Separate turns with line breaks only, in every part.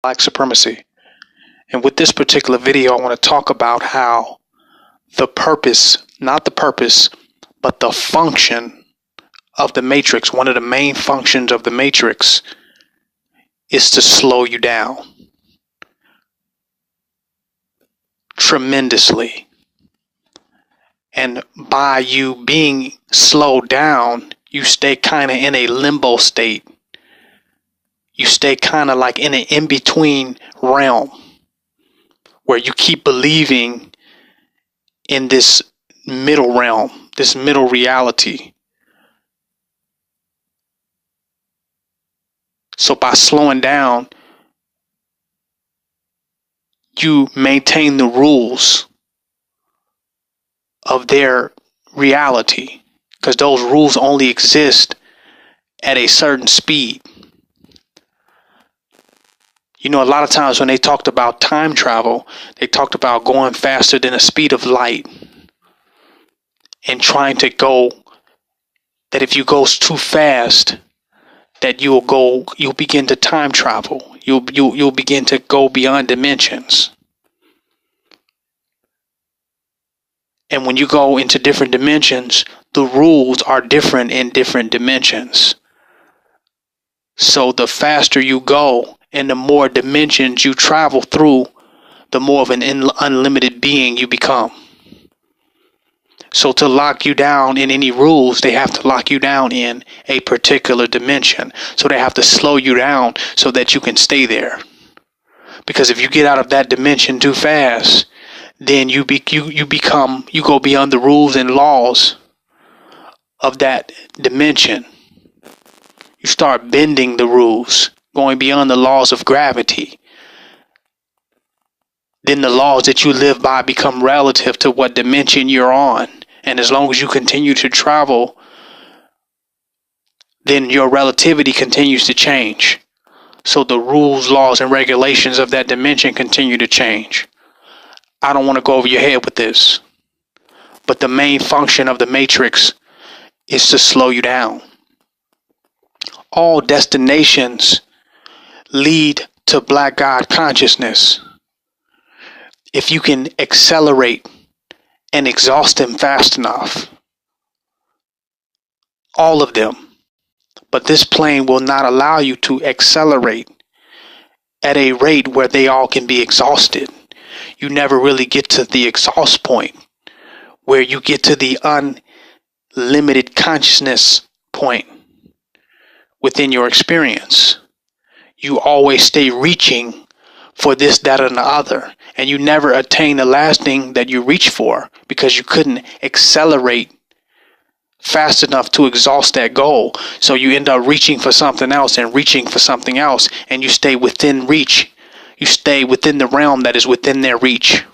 black supremacy. And with this particular video, I want to talk about how the purpose, not the purpose, but the function of the matrix, one of the main functions of the matrix, is to slow you down tremendously. And by you being slowed down, you stay kind of in a limbo state. You stay kind of like in an in-between realm where you keep believing in this middle realm, this middle reality. So by slowing down, you maintain the rules of their reality, because those rules only exist at a certain speed. You know, a lot of times when they talked about time travel, they talked about going faster than the speed of light and trying to go, that if you go too fast, that you'll begin to time travel. You'll begin to go beyond dimensions. And when you go into different dimensions, the rules are different in different dimensions. So the faster you go and the more dimensions you travel through, the more of an unlimited being you become. So to lock you down in any rules, they have to lock you down in a particular dimension. So they have to slow you down so that you can stay there. Because if you get out of that dimension too fast, then you go beyond the rules and laws of that dimension. You start bending the rules, going beyond the laws of gravity. Then the laws that you live by become relative to what dimension you're on. And as long as you continue to travel, then your relativity continues to change. So the rules, laws, and regulations of that dimension continue to change. I don't want to go over your head with this, but the main function of the matrix is to slow you down. All destinations lead to black God consciousness. If you can accelerate and exhaust them fast enough, all of them. But this plane will not allow you to accelerate at a rate where they all can be exhausted. You never really get to the exhaust point where you get to the unlimited consciousness point within your experience. You always stay reaching for this, that, and the other, and you never attain the last thing that you reach for because you couldn't accelerate fast enough to exhaust that goal. So you end up reaching for something else and reaching for something else, and you stay within reach. You stay within the realm that is within their reach.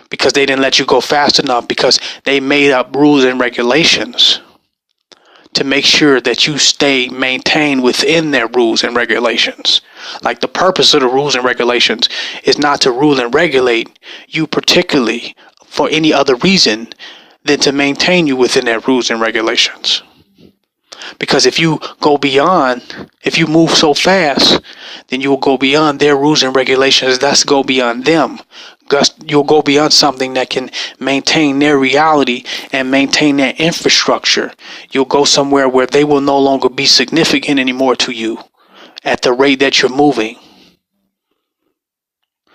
Because they didn't let you go fast enough, because they made up rules and regulations to make sure that you stay maintained within their rules and regulations. Like the purpose of the rules and regulations is not to rule and regulate you particularly for any other reason than to maintain you within their rules and regulations. Because if you go beyond, if you move so fast, then you will go beyond their rules and regulations. That's go beyond them. You'll go beyond something that can maintain their reality and maintain their infrastructure. You'll go somewhere where they will no longer be significant anymore to you at the rate that you're moving.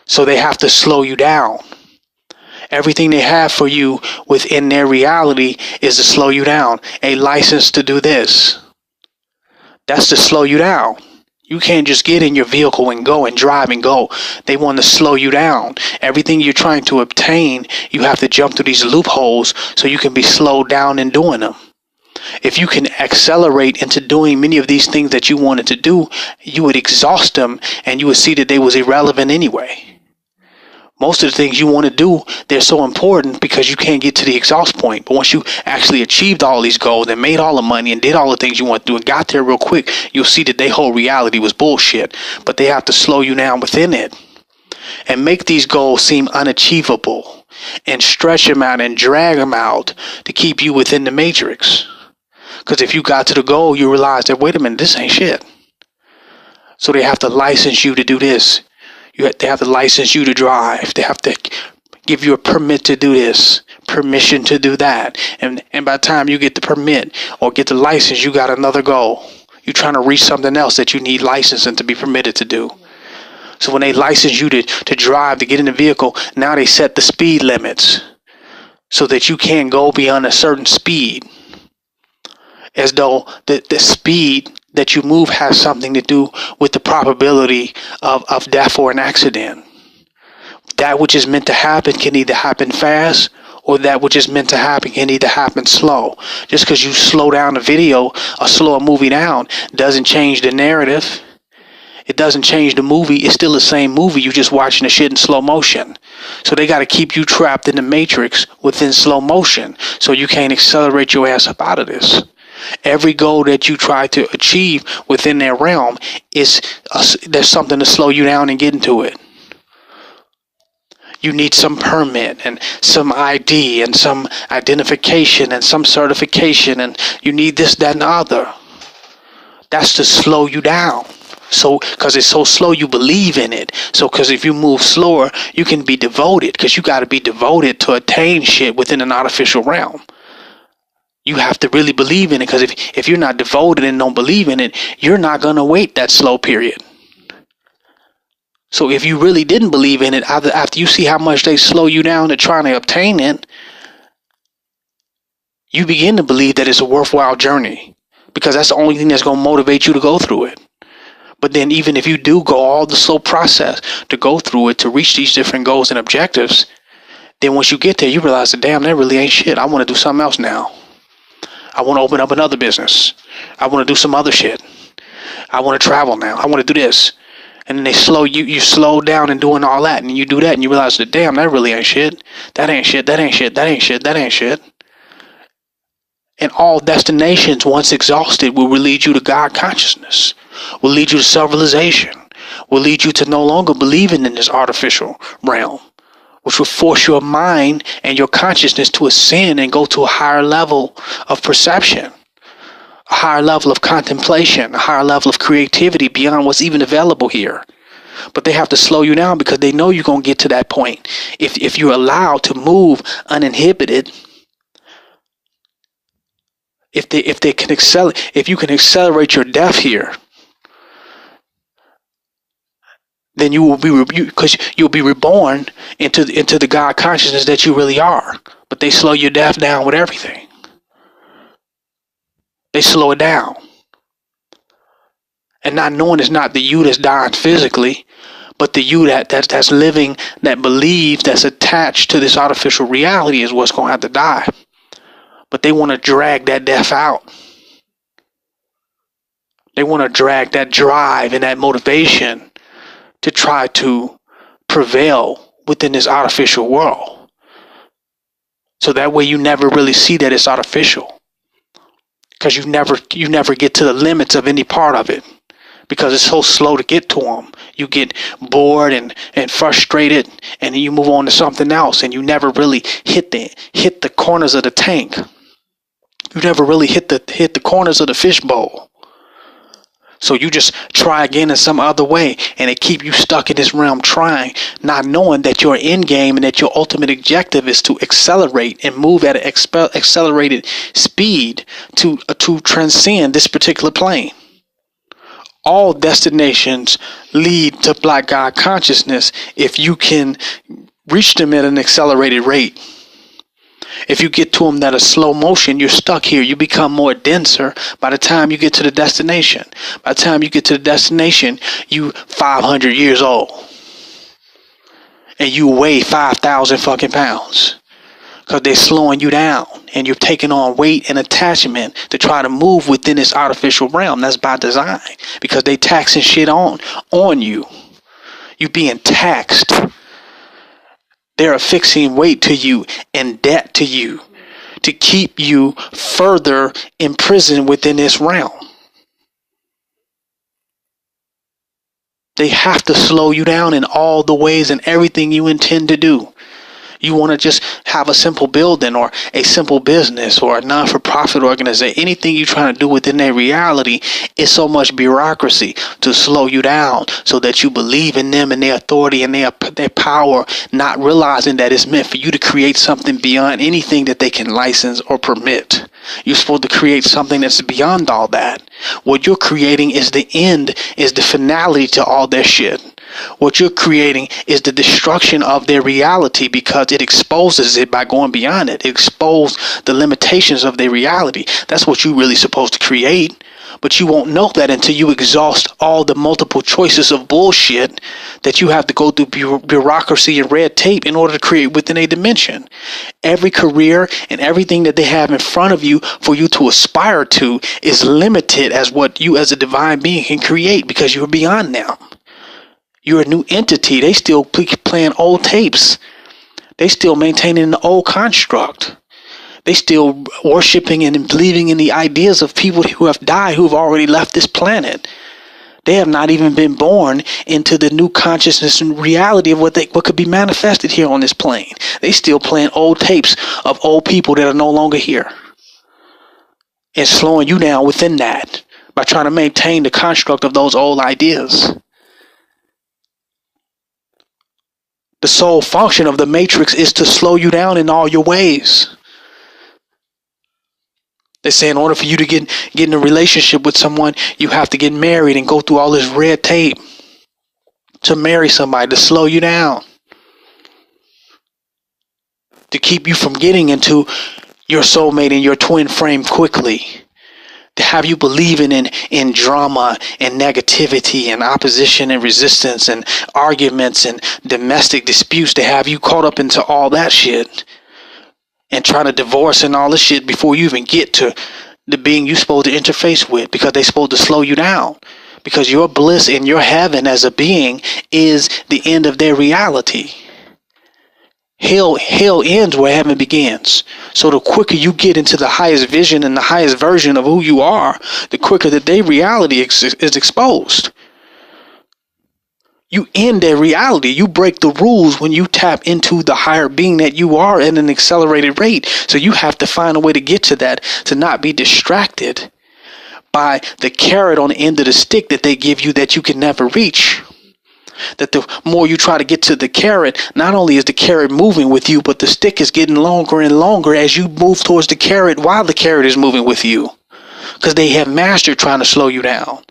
So they have to slow you down. Everything they have for you within their reality is to slow you down. A license to do this. That's to slow you down. You can't just get in your vehicle and go and drive and go. They want to slow you down. Everything you're trying to obtain, you have to jump through these loopholes so you can be slowed down in doing them. If you can accelerate into doing many of these things that you wanted to do, you would exhaust them and you would see that they was irrelevant anyway. Most of the things you want to do, they're so important because you can't get to the exhaust point. But once you actually achieved all these goals and made all the money and did all the things you want to do and got there real quick, you'll see that their whole reality was bullshit. But they have to slow you down within it and make these goals seem unachievable and stretch them out and drag them out to keep you within the matrix. Because if you got to the goal, you realize that, wait a minute, this ain't shit. So they have to license you to do this. They have to license you to drive. They have to give you a permit to do this, permission to do that. And by the time you get the permit or get the license, you got another goal. You're trying to reach something else that you need licensing to be permitted to do. So when they license you to drive, to get in the vehicle, now they set the speed limits so that you can't go beyond a certain speed, as though the speed that you move has something to do with the probability of death or an accident. That which is meant to happen can either happen fast, or that which is meant to happen can either happen slow. Just because you slow down a video or slow a movie down doesn't change the narrative. It doesn't change the movie. It's still the same movie. You're just watching the shit in slow motion. So they got to keep you trapped in the matrix within slow motion so you can't accelerate your ass up out of this. Every goal that you try to achieve within their realm is there's something to slow you down and get into it. You need some permit and some ID and some identification and some certification, and you need this, that, and the other. That's to slow you down. So, because it's so slow, you believe in it. So, because if you move slower, you can be devoted, because you got to be devoted to attain shit within an artificial realm. You have to really believe in it, because if you're not devoted and don't believe in it, you're not going to wait that slow period. So if you really didn't believe in it, after you see how much they slow you down to trying to obtain it, you begin to believe that it's a worthwhile journey, because that's the only thing that's going to motivate you to go through it. But then even if you do go all the slow process to go through it to reach these different goals and objectives, then once you get there, you realize that, damn, that really ain't shit. I want to do something else now. I want to open up another business. I want to do some other shit. I want to travel now. I want to do this. And then they slow you slow down in doing all that, and you do that, and you realize that, damn, that really ain't shit. That ain't shit. That ain't shit. That ain't shit. That ain't shit. And all destinations, once exhausted, will lead you to God consciousness, will lead you to self-realization, will lead you to no longer believing in this artificial realm, which will force your mind and your consciousness to ascend and go to a higher level of perception, a higher level of contemplation, a higher level of creativity beyond what's even available here. But they have to slow you down, because they know you're going to get to that point. If you're allowed to move uninhibited, if you can accelerate your death here, then you will be because you'll be reborn into the God consciousness that you really are. But they slow your death down with everything. They slow it down. And not knowing it's not the you that's dying physically, but the you that's living, that believes, that's attached to this artificial reality is what's going to have to die. But they want to drag that death out. They want to drag that drive and that motivation to try to prevail within this artificial world. So that way you never really see that it's artificial, because you never get to the limits of any part of it, because it's so slow to get to them. You get bored and frustrated, and then you move on to something else, and you never really hit the corners of the tank. You never really hit the corners of the fishbowl. So you just try again in some other way, and it keep you stuck in this realm trying, not knowing that your end game and that your ultimate objective is to accelerate and move at an accelerated speed to transcend this particular plane. All destinations lead to Black God consciousness if you can reach them at an accelerated rate. If you get to them that are slow motion, you're stuck here. You become more denser by the time you get to the destination. By the time you get to the destination, you 500 years old. And you weigh 5,000 fucking pounds. Because they're slowing you down. And you're taking on weight and attachment to try to move within this artificial realm. That's by design. Because they taxing shit on you. You being taxed. They're affixing weight to you and debt to you to keep you further imprisoned within this realm. They have to slow you down in all the ways and everything you intend to do. You want to just have a simple building or a simple business or a non-for-profit organization. Anything you're trying to do within their reality is so much bureaucracy to slow you down so that you believe in them and their authority and their power, not realizing that it's meant for you to create something beyond anything that they can license or permit. You're supposed to create something that's beyond all that. What you're creating is the end, is the finality to all their shit. What you're creating is the destruction of their reality because it exposes it by going beyond it. It exposes the limitations of their reality. That's what you're really supposed to create. But you won't know that until you exhaust all the multiple choices of bullshit that you have to go through bureaucracy and red tape in order to create within a dimension. Every career and everything that they have in front of you for you to aspire to is limited as what you as a divine being can create because you're beyond them. You're a new entity. They still playing old tapes. They still maintaining the old construct. They still worshiping and believing in the ideas of people who have died, who have already left this planet. They have not even been born into the new consciousness and reality of what could be manifested here on this plane. They still playing old tapes of old people that are no longer here. And slowing you down within that by trying to maintain the construct of those old ideas. The sole function of the matrix is to slow you down in all your ways. They say in order for you to get in a relationship with someone, you have to get married and go through all this red tape to marry somebody, to slow you down, to keep you from getting into your soulmate and your twin flame quickly, to have you believing in drama and negativity and opposition and resistance and arguments and domestic disputes, to have you caught up into all that shit and trying to divorce and all this shit before you even get to the being you're supposed to interface with, because they're supposed to slow you down, because your bliss and your heaven as a being is the end of their reality. Hell ends where heaven begins. So the quicker you get into the highest vision and the highest version of who you are, the quicker that their reality is exposed. You end their reality. You break the rules when you tap into the higher being that you are at an accelerated rate. So you have to find a way to get to that, to not be distracted by the carrot on the end of the stick that they give you that you can never reach. That the more you try to get to the carrot, not only is the carrot moving with you, but the stick is getting longer and longer as you move towards the carrot while the carrot is moving with you. Because they have mastered trying to slow you down.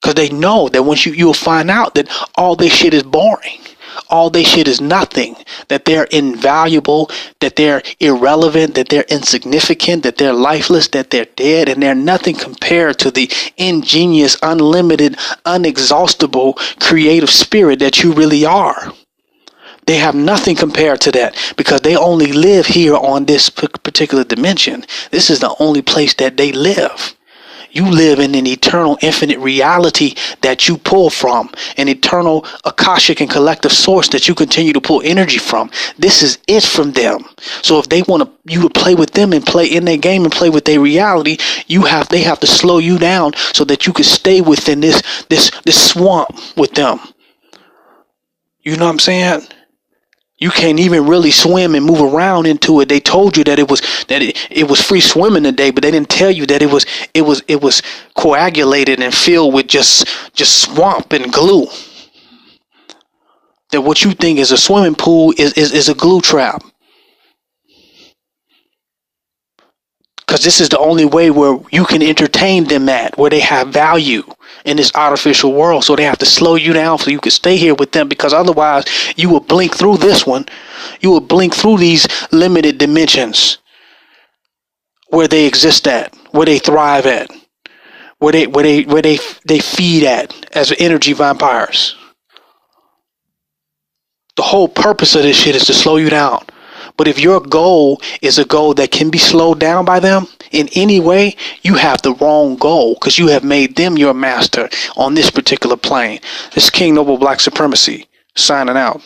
Because they know that once you'll find out that all this shit is boring. All this shit is nothing. That they're invaluable, that they're irrelevant, that they're insignificant, that they're lifeless, that they're dead, and they're nothing compared to the ingenious, unlimited, unexhaustible, creative spirit that you really are. They have nothing compared to that because they only live here on this particular dimension. This is the only place that they live. You live in an eternal, infinite reality that you pull from, an eternal Akashic and collective source that you continue to pull energy from. This is it from them. So if they want you to play with them and play in their game and play with their reality, they have to slow you down so that you can stay within this swamp with them. You know what I'm saying? You can't even really swim and move around into it. They told you that it was free swimming today, but they didn't tell you that it was coagulated and filled with just swamp and glue. That what you think is a swimming pool is a glue trap. Because this is the only way where you can entertain them at, where they have value in this artificial world. So they have to slow you down so you can stay here with them, because otherwise you will blink through this one. You will blink through these limited dimensions where they exist at, where they thrive at, where they feed at as energy vampires. The whole purpose of this shit is to slow you down. But if your goal is a goal that can be slowed down by them in any way, you have the wrong goal, because you have made them your master on this particular plane. This is King Noble Black Supremacy, signing out.